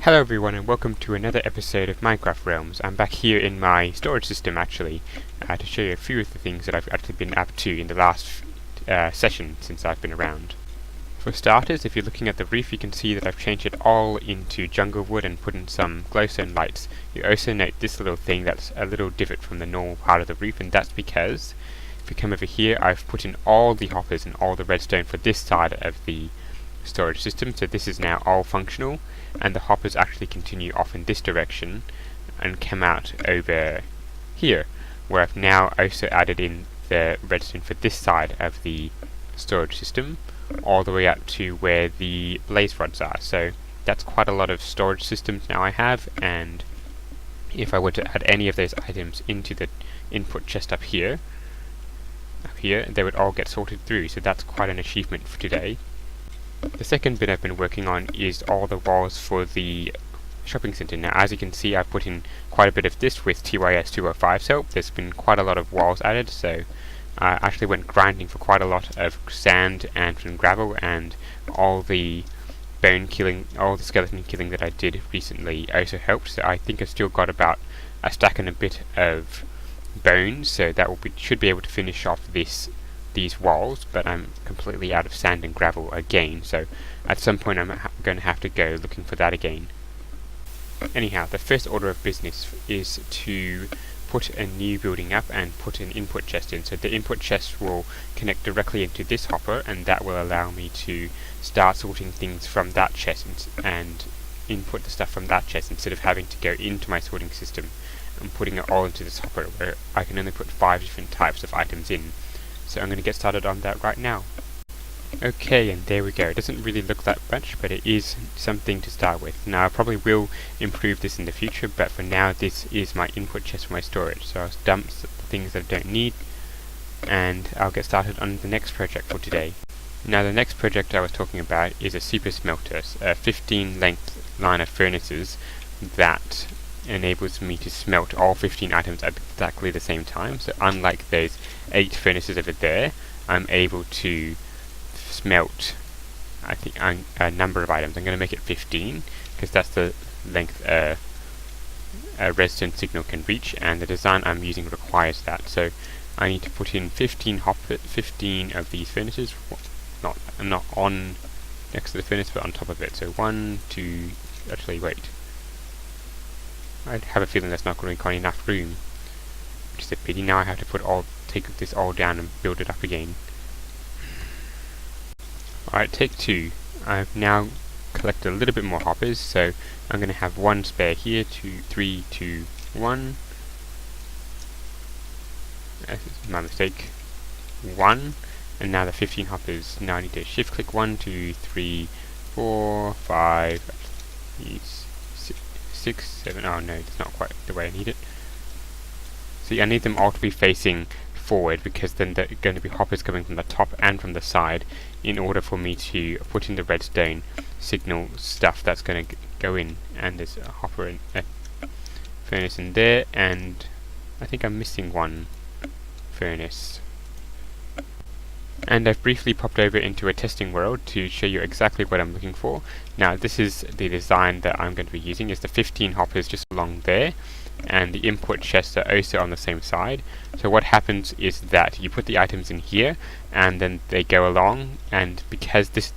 Hello everyone and welcome to another episode of Minecraft Realms. I'm back here in my storage system actually to show you a few of the things that I've actually been up to in the last session since I've been around. For starters, if you're looking at the roof, you can see that I've changed it all into jungle wood and put in some glowstone lights. You also note this little thing that's a little divot from the normal part of the roof, and that's because if you come over here, I've put in all the hoppers and all the redstone for this side of the storage system, so this is now all functional, and the hoppers actually continue off in this direction and come out over here, where I've now also added in the redstone for this side of the storage system all the way up to where the blaze rods are. So that's quite a lot of storage systems now I have, and if I were to add any of those items into the input chest up here, they would all get sorted through, so that's quite an achievement for today. The second bit I've been working on is all the walls for the shopping centre. Now, as you can see, I've put in quite a bit of this with TYS 205's help. There's been quite a lot of walls added, so I actually went grinding for quite a lot of sand and some gravel, and all the skeleton killing that I did recently also helped. So I think I've still got about a stack and a bit of bones, so that should be able to finish off these walls, but I'm completely out of sand and gravel again, so at some point I'm going to have to go looking for that again. Anyhow, the first order of business is to put a new building up and put an input chest in. So the input chest will connect directly into this hopper, and that will allow me to start sorting things from that chest and input the stuff from that chest instead of having to go into my sorting system and putting it all into this hopper where I can only put 5 different types of items in. So I'm going to get started on that right now. Okay, and there we go. It doesn't really look that much, but it is something to start with. Now I probably will improve this in the future, but for now this is my input chest for my storage. So I'll dump the things that I don't need, and I'll get started on the next project for today. Now the next project I was talking about is a super smelter, a 15 length line of furnaces that enables me to smelt all 15 items at exactly the same time. So unlike those 8 furnaces over there, I'm able to smelt I think a number of items. I'm going to make it 15 because that's the length a redstone signal can reach, and the design I'm using requires that. So I need to put in 15 of these furnaces, not on next to the furnace but on top of it. So 1, 2, actually wait, I have a feeling that's not going to require enough room, which is a pity. Now I have to take this all down and build it up again. Alright, take 2. I've now collected a little bit more hoppers, so I'm going to have 1 spare here, 2, 3, 2, 1. That's my mistake. 1. And now the 15 hoppers. Now I need to shift click 1, 2, 3, 4, 5, 6, 7, oh no, that's not quite the way I need it. See, I need them all to be facing forward, because then there are going to be hoppers coming from the top and from the side in order for me to put in the redstone signal stuff that's going to go in. And there's a hopper and a furnace in there, and I think I'm missing 1 furnace. And I've briefly popped over into a testing world to show you exactly what I'm looking for. Now this is the design that I'm going to be using. Is the 15 hoppers just along there, and the input chests are also on the same side. So what happens is that you put the items in here, and then they go along, and because this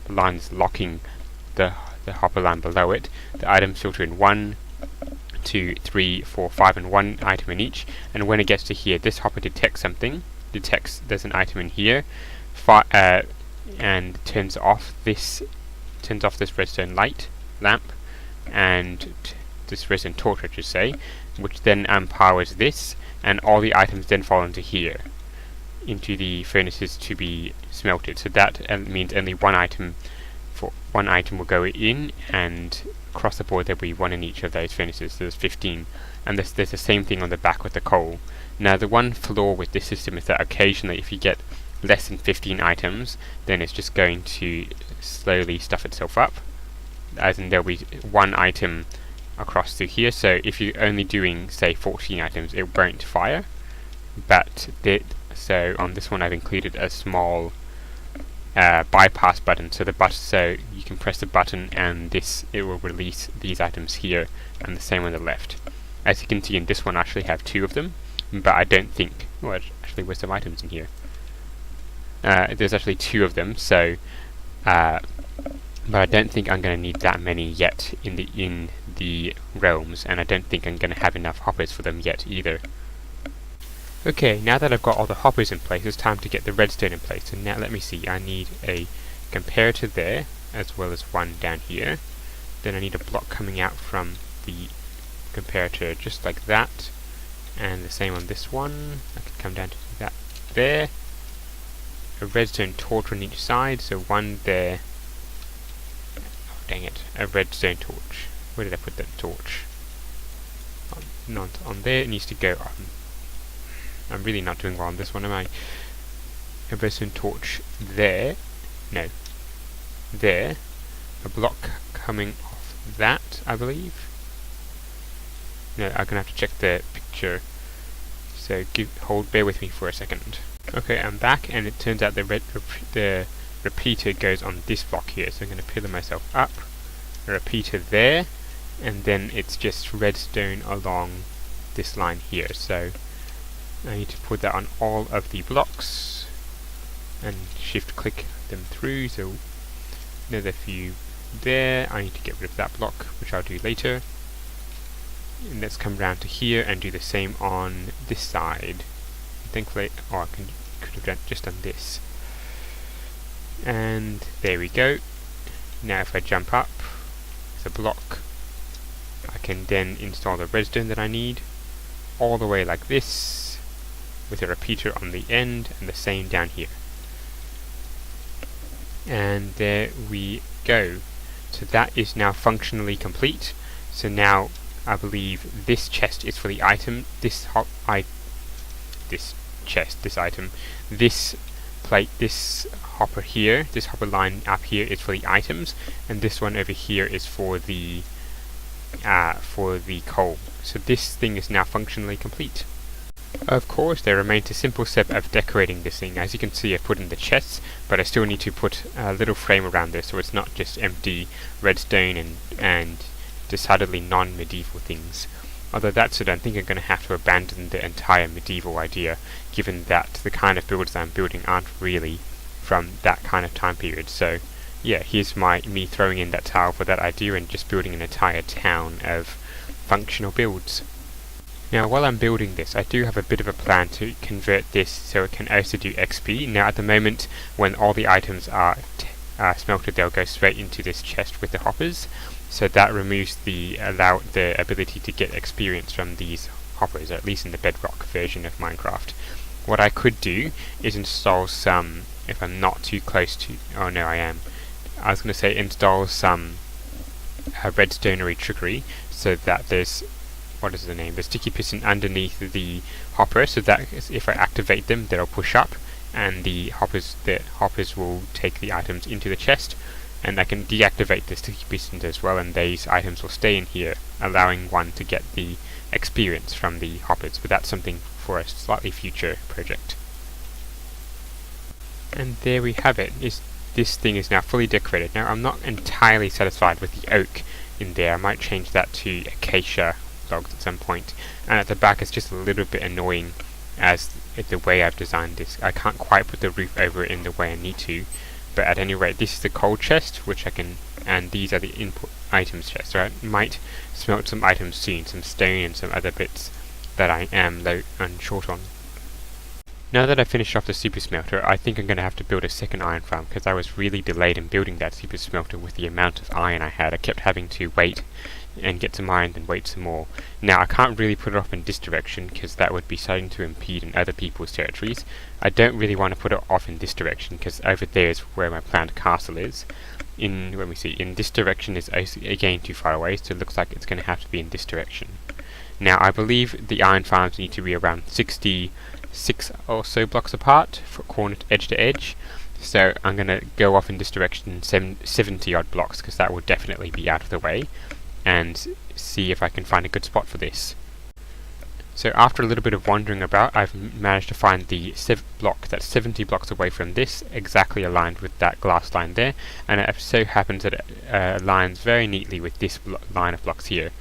line is locking the hopper line below it, the items filter in 1, 2, 3, 4, 5, and 1 item in each. And when it gets to here, this hopper detects something. Detects there's an item in here, and turns off this redstone lamp, and this redstone torch, I should say, which then powers this, and all the items then fall into here, into the furnaces to be smelted. So that means only one item will go in, and across the board there'll be 1 in each of those furnaces. So there's 15, and there's the same thing on the back with the coal. Now the one flaw with this system is that occasionally if you get less than 15 items, then it's just going to slowly stuff itself up, as in there'll be 1 item across through here. So if you're only doing say 14 items, it won't fire. So on this one I've included a small bypass button, so you can press the button and it will release these items here, and the same on the left. As you can see in this one, I actually have 2 of them, but I don't think, well, actually there's some items in here. There's actually 2 of them, so but I don't think I'm going to need that many yet in the realms, and I don't think I'm going to have enough hoppers for them yet either. Okay, now that I've got all the hoppers in place, it's time to get the redstone in place. So now let me see, I need a comparator there, as well as one down here. Then I need a block coming out from the comparator just like that, and the same on this one. I could come down to that there. A redstone torch on each side, so one there. Oh, dang it, a redstone torch. Where did I put that torch? Not on there, it needs to go on. I'm really not doing well on this one, am I? A redstone torch there. No. There. A block coming off that, I believe. No, I'm gonna have to check the picture. So bear with me for a second. Okay, I'm back, and it turns out the repeater goes on this block here. So I'm gonna pillar myself up. A repeater there, and then it's just redstone along this line here. So I need to put that on all of the blocks and shift click them through. So another few there. I need to get rid of that block, which I'll do later. And let's come round to here and do the same on this side. Thankfully, I could have just done this. And there we go. Now if I jump up the block, I can then install the redstone that I need all the way like this, with a repeater on the end, and the same down here. And there we go. So that is now functionally complete. So now I believe this chest is for the item, this plate, this hopper here, this hopper line up here is for the items, and this one over here is for the coal. So this thing is now functionally complete. Of course, there remains a simple step of decorating this thing. As you can see, I put in the chests, but I still need to put a little frame around this, so it's not just empty redstone and decidedly non-medieval things. Although that's it, I think I'm going to have to abandon the entire medieval idea, given that the kind of builds that I'm building aren't really from that kind of time period. So yeah, here's me throwing in that tile for that idea and just building an entire town of functional builds. Now while I'm building this, I do have a bit of a plan to convert this so it can also do XP. Now at the moment, when all the items are smelted, they'll go straight into this chest with the hoppers. So that removes the ability to get experience from these hoppers, at least in the bedrock version of Minecraft. What I could do is install some, if I'm not too close to, oh no I am, I was going to say install some redstonery trickery, so that there's, what is the name, the sticky piston underneath the hopper, so that if I activate them, they'll push up, and the hoppers will take the items into the chest. And I can deactivate the sticky pistons as well, and these items will stay in here, allowing one to get the experience from the hoppers, but that's something for a slightly future project. And there we have it. This thing is now fully decorated. Now I'm not entirely satisfied with the oak in there. I might change that to acacia logs at some point. And at the back it's just a little bit annoying as the way I've designed this. I can't quite put the roof over it in the way I need to. But at any rate, this is the coal chest, which I can, and these are the input items chest. So I might smelt some items soon, some stone and some other bits that I am low and short on. Now that I've finished off the super smelter, I think I'm going to have to build a second iron farm, because I was really delayed in building that super smelter with the amount of iron I had. I kept having to wait and get some iron, then wait some more. Now I can't really put it off in this direction, because that would be starting to impede in other people's territories. I don't really want to put it off in this direction, because over there is where my planned castle is. In this direction is again too far away, so it looks like it's going to have to be in this direction. Now I believe the iron farms need to be around 66 or so blocks apart, for corner edge to edge. So I'm going to go off in this direction 70 odd blocks, because that will definitely be out of the way, and see if I can find a good spot for this. So after a little bit of wandering about, I've managed to find the block that's 70 blocks away from this, exactly aligned with that glass line there, and it so happens that it aligns very neatly with this line of blocks here,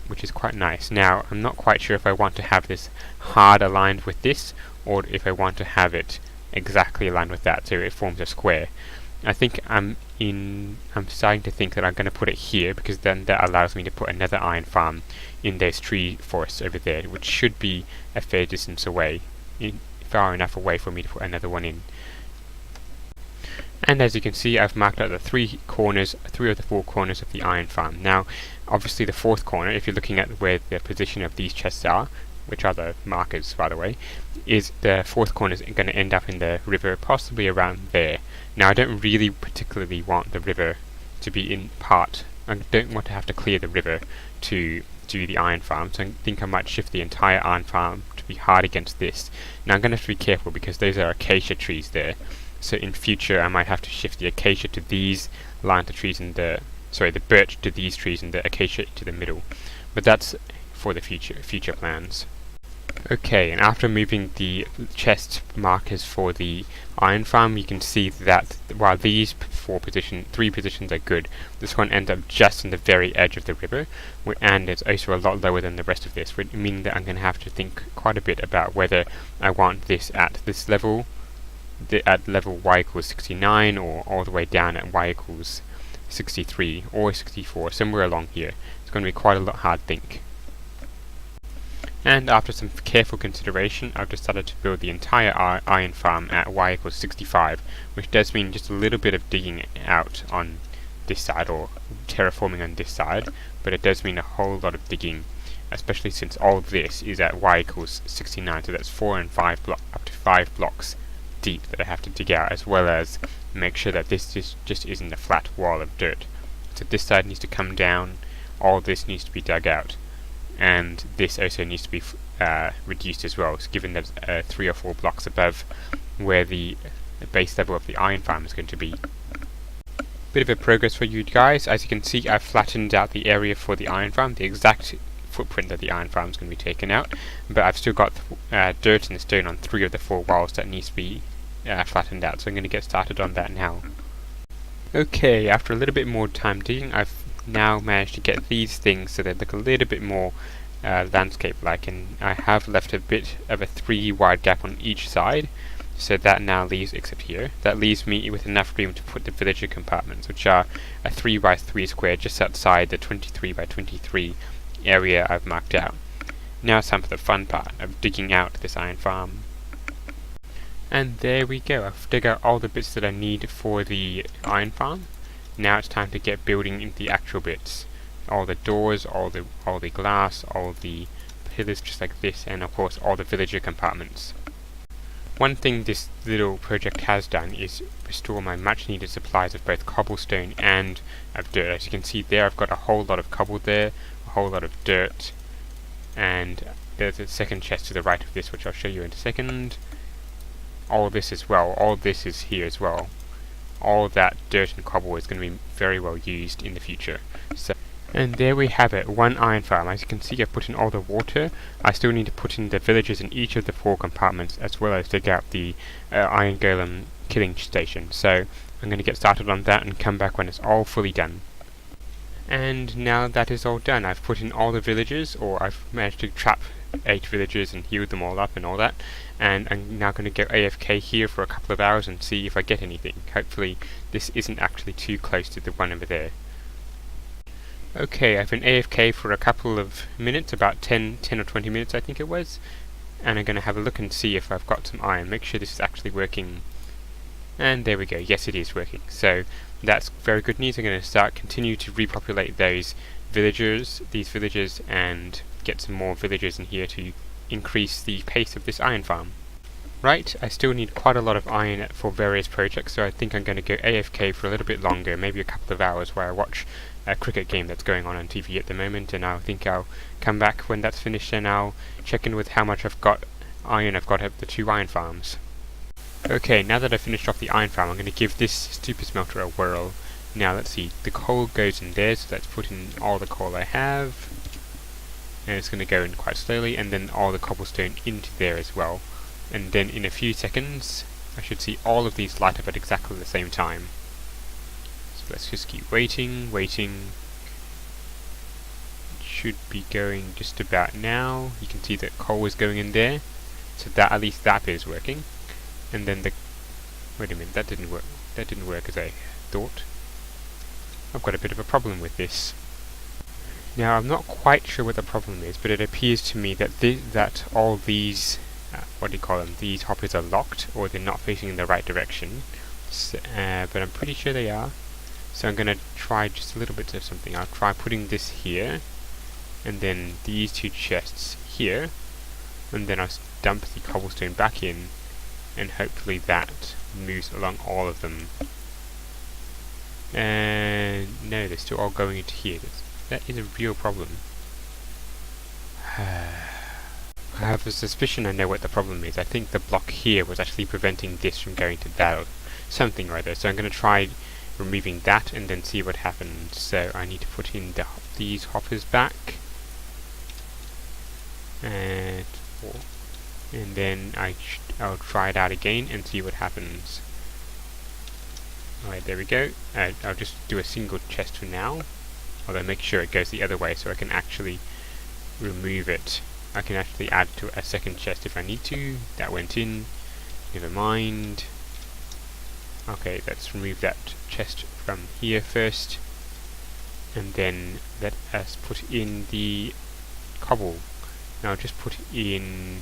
which is quite nice. Now, I'm not quite sure if I want to have this hard aligned with this, or if I want to have it exactly aligned with that, so it forms a square. I think I'm starting to think that I'm going to put it here, because then that allows me to put another iron farm in those tree forests over there, which should be a fair distance away, far enough away for me to put another one in. And as you can see, I've marked out the three of the four corners of the iron farm. Now, obviously the fourth corner, if you're looking at where the position of these chests are, which are the markers, by the way, is the fourth corner is going to end up in the river, possibly around there. Now, I don't really particularly want the river to be in part. I don't want to have to clear the river to do the iron farm, so I think I might shift the entire iron farm to be hard against this. Now, I'm going to have to be careful because those are acacia trees there. So in future, I might have to shift the acacia to these lines of trees and the birch to these trees and the acacia to the middle. But that's for the future plans. Okay, and after moving the chest markers for the iron farm, you can see that while these three positions are good, this one ends up just on the very edge of the river, and it's also a lot lower than the rest of this, meaning that I'm going to have to think quite a bit about whether I want this at this level, at level y equals 69, or all the way down at y equals 63 or 64, somewhere along here. It's going to be quite a hard think. And after some careful consideration, I've decided to build the entire iron farm at y equals 65, which does mean just a little bit of digging out on this side, or terraforming on this side, but it does mean a whole lot of digging, especially since all of this is at y equals 69, so that's 4 and 5 up to 5 blocks deep that I have to dig out, as well as make sure that this just isn't a flat wall of dirt. So this side needs to come down, all this needs to be dug out, and this also needs to be reduced as well, so given that 3 or 4 blocks above where the base level of the iron farm is going to be. Bit of a progress for you guys. As you can see, I've flattened out the area for the iron farm, the exact footprint that the iron farm is going to be taken out, but I've still got dirt and stone on 3 of the 4 walls that needs to be flattened out, so I'm going to get started on that now. Okay, after a little bit more time digging, I've now managed to get these things so they look a little bit more landscape-like, and I have left a bit of a 3 wide gap on each side, so that now leaves, except here, that leaves me with enough room to put the villager compartments, which are a 3 by 3 square just outside the 23 by 23 area I've marked out. Now it's time for the fun part of digging out this iron farm. And there we go, I've dug out all the bits that I need for the iron farm. Now it's time to get building into the actual bits. All the doors, all the glass, all the pillars just like this, and of course all the villager compartments. One thing this little project has done is restore my much needed supplies of both cobblestone and of dirt. As you can see there, I've got a whole lot of cobble there, a whole lot of dirt, and there's a second chest to the right of this, which I'll show you in a second. All this as well, all this is here as well. All that dirt and cobble is going to be very well used in the future. And there we have it, one iron farm. As you can see, I've put in all the water. I still need to put in the villagers in each of the 4 compartments, as well as dig out the iron golem killing station. So I'm going to get started on that and come back when it's all fully done. And now that is all done, I've put in all the villagers, or I've managed to trap 8 villagers and heal them all up and all that, and I'm now going to go AFK here for a couple of hours and see if I get anything. Hopefully this isn't actually too close to the one over there. Okay, I've been AFK for a couple of minutes, about 10 or 20 minutes I think it was, and I'm going to have a look and see if I've got some iron, make sure this is actually working. And there we go, yes it is working. So that's very good news. I'm going to continue to repopulate these villagers, and get some more villagers in here to increase the pace of this iron farm. Right, I still need quite a lot of iron for various projects, so I think I'm going to go AFK for a little bit longer, maybe a couple of hours, where I watch a cricket game that's going on TV at the moment, and I think I'll come back when that's finished and I'll check in with how much iron I've got at the 2 iron farms. Okay, now that I've finished off the iron farm, I'm going to give this super smelter a whirl. Now let's see, the coal goes in there, so let's put in all the coal I have. and it's going to go in quite slowly, and then all the cobblestone into there as well. And then in a few seconds I should see all of these light up at exactly the same time. So let's just keep waiting. It should be going just about now. You can see that coal is going in there, so that at least that bit is working. And then wait a minute, that didn't work. That didn't work as I thought. I've got a bit of a problem with this. Now I'm not quite sure what the problem is, but it appears to me that that all these these hoppers are locked, or they're not facing in the right direction. So, but I'm pretty sure they are. So I'm going to try just a little bit of something. I'll try putting this here, and then these two chests here, and then I'll dump the cobblestone back in, and hopefully that moves along all of them. And no, they're still all going into here. That is a real problem. I have a suspicion I know what the problem is. I think the block here was actually preventing this from going to that or something or other. So I'm going to try removing that and then see what happens. So I need to put in these hoppers back. And then I'll try it out again and see what happens. Alright, there we go. I'll just do a single chest for now. Although make sure it goes the other way so I can actually remove it. I can actually add to a second chest if I need to. That went in. Never mind. Okay, let's remove that chest from here first. And then let us put in the cobble. Now I'll just put in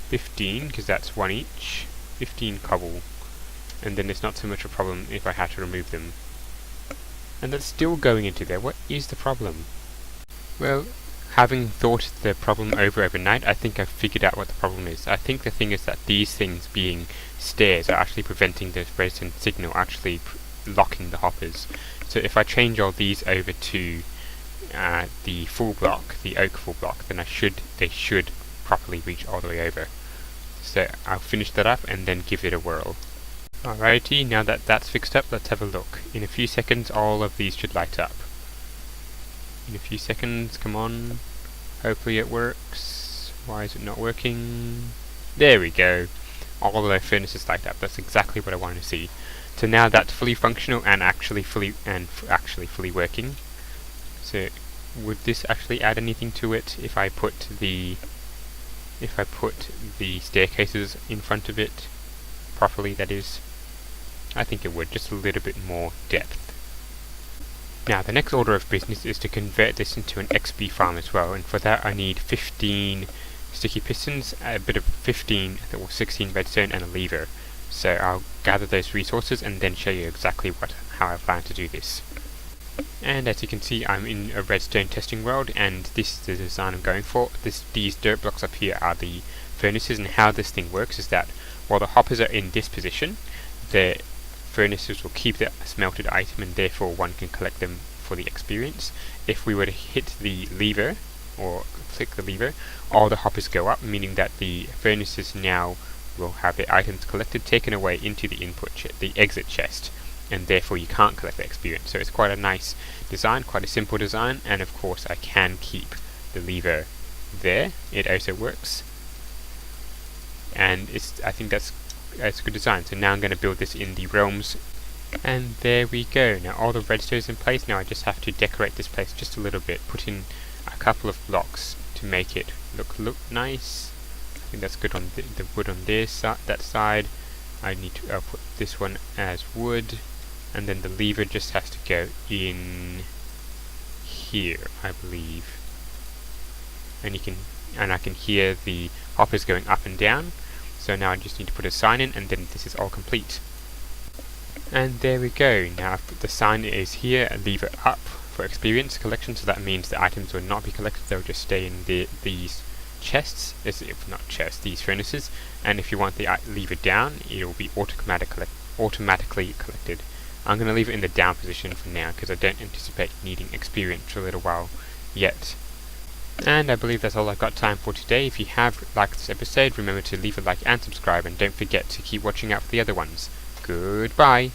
15, because that's one each. 15 cobble. And then it's not so much a problem if I had to remove them. And that's still going into there. What is the problem? Well, having thought the problem over overnight, I think I've figured out what the problem is. I think the thing is that these things being stairs are actually preventing the redstone signal actually locking the hoppers. So if I change all these over to the full block, the oak full block, then they should properly reach all the way over. So I'll finish that up and then give it a whirl. Alrighty, now that that's fixed up, let's have a look. In a few seconds all of these should light up. In a few seconds, come on. Hopefully it works. Why is it not working? There we go. All of the furnaces light up. That's exactly what I wanted to see. So now that's fully functional and actually fully working. So would this actually add anything to it if I put the staircases in front of it properly, that is? I think it would, just a little bit more depth. Now the next order of business is to convert this into an XP farm as well, and for that I need 15 sticky pistons, a bit of 16 redstone and a lever. So I'll gather those resources and then show you exactly how I plan to do this. And as you can see, I'm in a redstone testing world, and this is the design I'm going for. These dirt blocks up here are the furnaces, and how this thing works is that while the hoppers are in this position, the furnaces will keep the smelted item, and therefore one can collect them for the experience. If we were to hit the lever, or click the lever, all the hoppers go up, meaning that the furnaces now will have their items collected, taken away into the the exit chest, and therefore you can't collect the experience. So it's quite a nice design, quite a simple design, and of course I can keep the lever there. It also works, and I think that's a good design. So now I'm going to build this in the realms, and there we go. Now all the redstone is in place. Now I just have to decorate this place just a little bit, put in a couple of blocks to make it look nice. I think that's good on the wood on that side. I need to put this one as wood, and then the lever just has to go in here, I believe. And I can hear the hoppers going up and down. So now I just need to put a sign in, and then this is all complete. And there we go. Now the sign is here, a lever up for experience collection, so that means the items will not be collected, they'll just stay in these chests, these furnaces, and if you want the lever down, it will be automatically collected. I'm going to leave it in the down position for now, because I don't anticipate needing experience for a little while yet. And I believe that's all I've got time for today. If you have liked this episode, remember to leave a like and subscribe, and don't forget to keep watching out for the other ones. Goodbye!